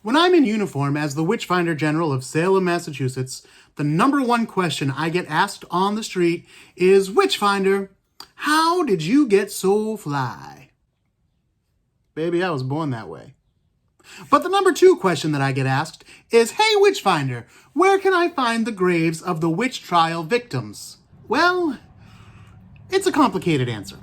When I'm in uniform as the Witchfinder General of Salem, Massachusetts, the number one question I get asked on the street is, Witchfinder, how did you get so fly? Baby, I was born that way. But the number two question that I get asked is, hey Witchfinder, where can I find the graves of the witch trial victims? Well, it's a complicated answer.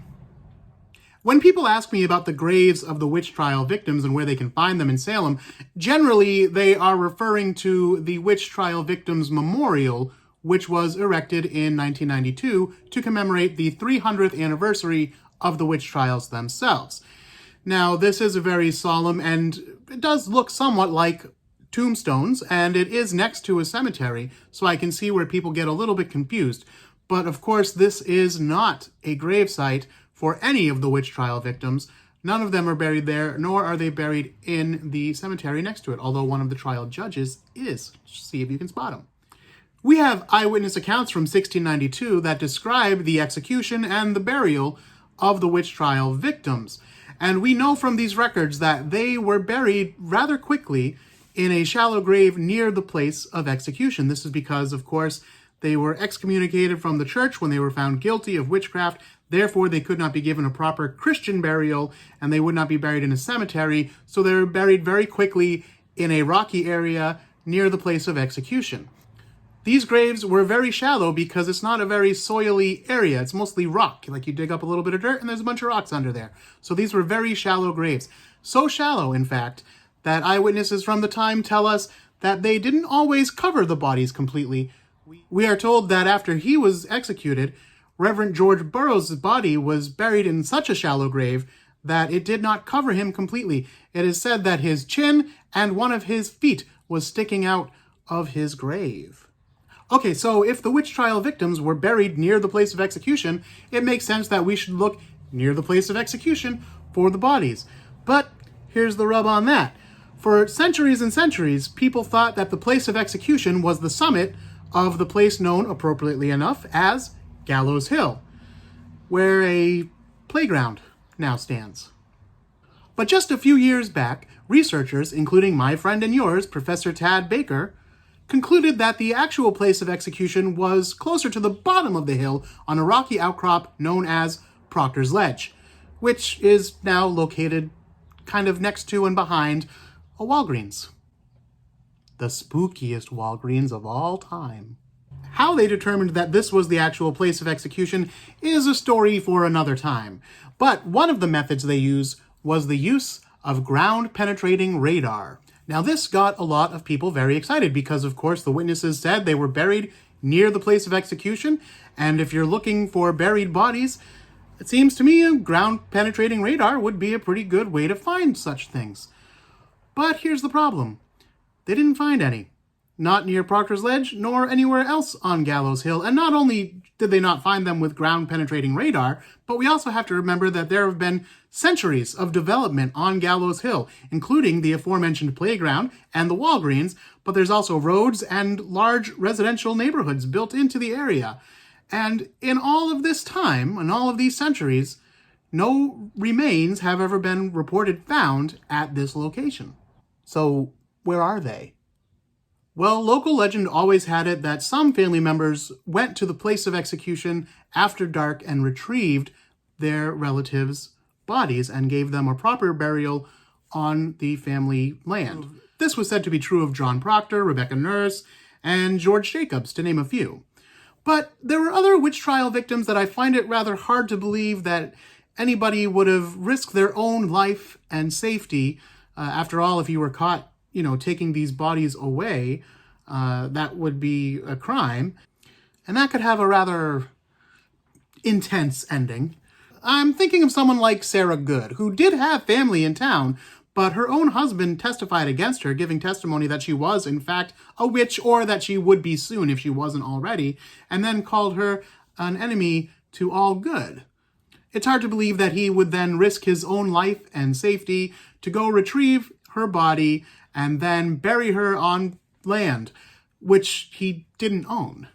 When people ask me about the graves of the witch trial victims and where they can find them in Salem, generally they are referring to the Witch Trial Victims Memorial, which was erected in 1992 to commemorate the 300th anniversary of the witch trials themselves. Now, this is a very solemn, and it does look somewhat like tombstones, and it is next to a cemetery, so I can see where people get a little bit confused. But of course, this is not a gravesite for any of the witch trial victims. None of them are buried there, nor are they buried in the cemetery next to it, although one of the trial judges is. See if you can spot him. We have eyewitness accounts from 1692 that describe the execution and the burial of the witch trial victims. And we know from these records that they were buried rather quickly in a shallow grave near the place of execution. This is because, of course, they were excommunicated from the church when they were found guilty of witchcraft. Therefore, they could not be given a proper Christian burial, and they would not be buried in a cemetery, so they were buried very quickly in a rocky area near the place of execution. These graves were very shallow because it's not a very soily area. It's mostly rock. Like you dig up a little bit of dirt and there's a bunch of rocks under there. So these were very shallow graves. So shallow, in fact, that eyewitnesses from the time tell us that they didn't always cover the bodies completely. We are told that after he was executed, Reverend George Burroughs' body was buried in such a shallow grave that it did not cover him completely. It is said that his chin and one of his feet was sticking out of his grave. Okay, so if the witch trial victims were buried near the place of execution, it makes sense that we should look near the place of execution for the bodies. But here's the rub on that. For centuries and centuries, people thought that the place of execution was the summit of the place known appropriately enough as Gallows Hill, where a playground now stands. But just a few years back, researchers, including my friend and yours, Professor Tad Baker, concluded that the actual place of execution was closer to the bottom of the hill on a rocky outcrop known as Proctor's Ledge, which is now located kind of next to and behind a Walgreens. The spookiest Walgreens of all time. How they determined that this was the actual place of execution is a story for another time. But one of the methods they used was the use of ground-penetrating radar. Now this got a lot of people very excited because, of course, the witnesses said they were buried near the place of execution, and if you're looking for buried bodies, it seems to me a ground-penetrating radar would be a pretty good way to find such things. But here's the problem. They didn't find any. Not near Proctor's Ledge, nor anywhere else on Gallows Hill. And not only did they not find them with ground-penetrating radar, but we also have to remember that there have been centuries of development on Gallows Hill, including the aforementioned playground and the Walgreens, but there's also roads and large residential neighborhoods built into the area. And in all of this time, in all of these centuries, no remains have ever been reported found at this location. So where are they? Well, local legend always had it that some family members went to the place of execution after dark and retrieved their relatives' bodies and gave them a proper burial on the family land. This was said to be true of John Proctor, Rebecca Nurse, and George Jacobs, to name a few. But there were other witch trial victims that I find it rather hard to believe that anybody would have risked their own life and safety. After all, if you were caught taking these bodies away, that would be a crime. And that could have a rather intense ending. I'm thinking of someone like Sarah Good, who did have family in town, but her own husband testified against her, giving testimony that she was, in fact, a witch, or that she would be soon if she wasn't already, and then called her an enemy to all good. It's hard to believe that he would then risk his own life and safety to go retrieve her body and then bury her on land, which he didn't own.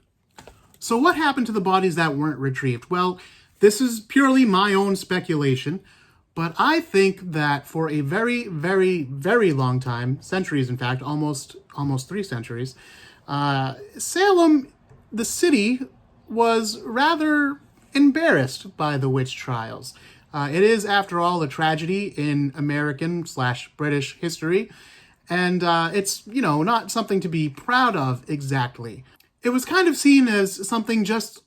So what happened to the bodies that weren't retrieved? Well, this is purely my own speculation, But I think that for a very, very, very long time, centuries in fact, almost 3 centuries, Salem, the city, was rather embarrassed by the witch trials. It is, after all, a tragedy in American/British history, and it's, not something to be proud of exactly. It was kind of seen as something just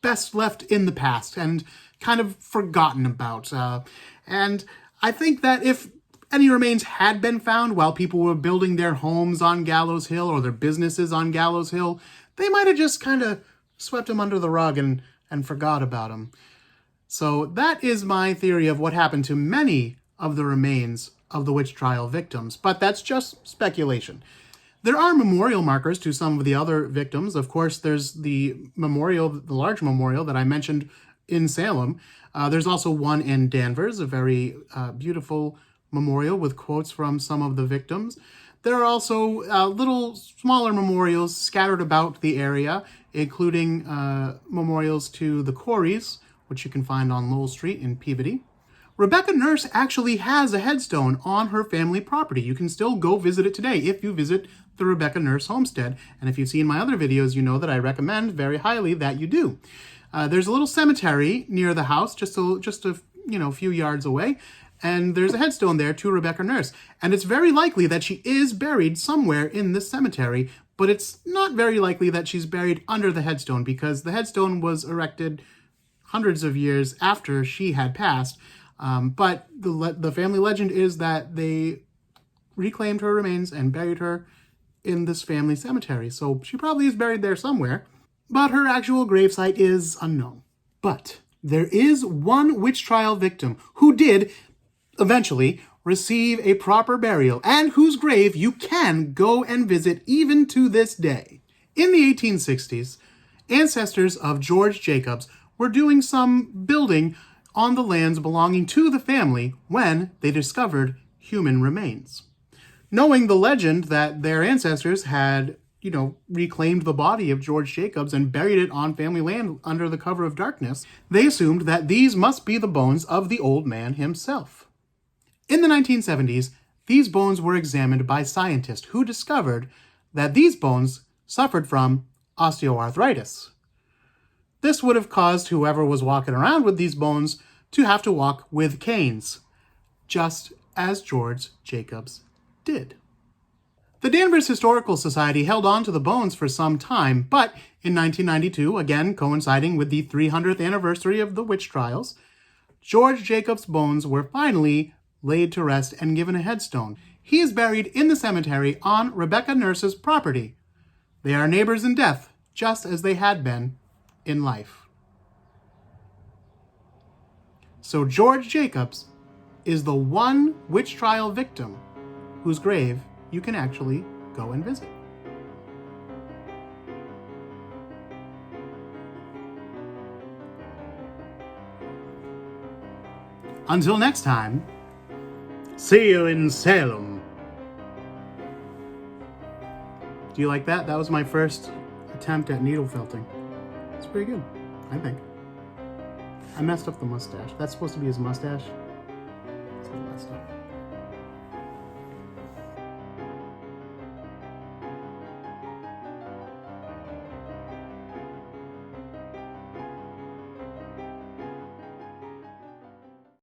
best left in the past and kind of forgotten about. And I think that if any remains had been found while people were building their homes on Gallows Hill or their businesses on Gallows Hill, they might have just kind of swept them under the rug and forgot about them. So that is my theory of what happened to many of the remains of the witch trial victims, but that's just speculation. There are memorial markers to some of the other victims. Of course, there's the large memorial that I mentioned in Salem. There's also one in Danvers, a very beautiful memorial with quotes from some of the victims. There are also little smaller memorials scattered about the area, including memorials to the Coreys, which you can find on Lowell Street in Peabody. Rebecca Nurse actually has a headstone on her family property. You can still go visit it today if you visit the Rebecca Nurse homestead. And if you've seen my other videos, you know that I recommend very highly that you do. There's a little cemetery near the house, just a few yards away, and there's a headstone there to Rebecca Nurse. And it's very likely that she is buried somewhere in this cemetery, but it's not very likely that she's buried under the headstone because the headstone was erected hundreds of years after she had passed. But the family legend is that they reclaimed her remains and buried her in this family cemetery. So she probably is buried there somewhere, but her actual gravesite is unknown. But there is one witch trial victim who did eventually receive a proper burial and whose grave you can go and visit even to this day. In the 1860s, ancestors of George Jacobs were doing some building on the lands belonging to the family when they discovered human remains. Knowing the legend that their ancestors had, reclaimed the body of George Jacobs and buried it on family land under the cover of darkness, they assumed that these must be the bones of the old man himself. In the 1970s, these bones were examined by scientists who discovered that these bones suffered from osteoarthritis. This would have caused whoever was walking around with these bones to have to walk with canes, just as George Jacobs did. The Danvers Historical Society held on to the bones for some time, but in 1992, again coinciding with the 300th anniversary of the witch trials, George Jacobs' bones were finally laid to rest and given a headstone. He is buried in the cemetery on Rebecca Nurse's property. They are neighbors in death, just as they had been in life. So George Jacobs is the one witch trial victim whose grave you can actually go and visit. Until next time, see you in Salem. Do you like that? That was my first attempt at needle felting. It's pretty good, I think. I messed up the mustache. That's supposed to be his mustache. It's all that stuff.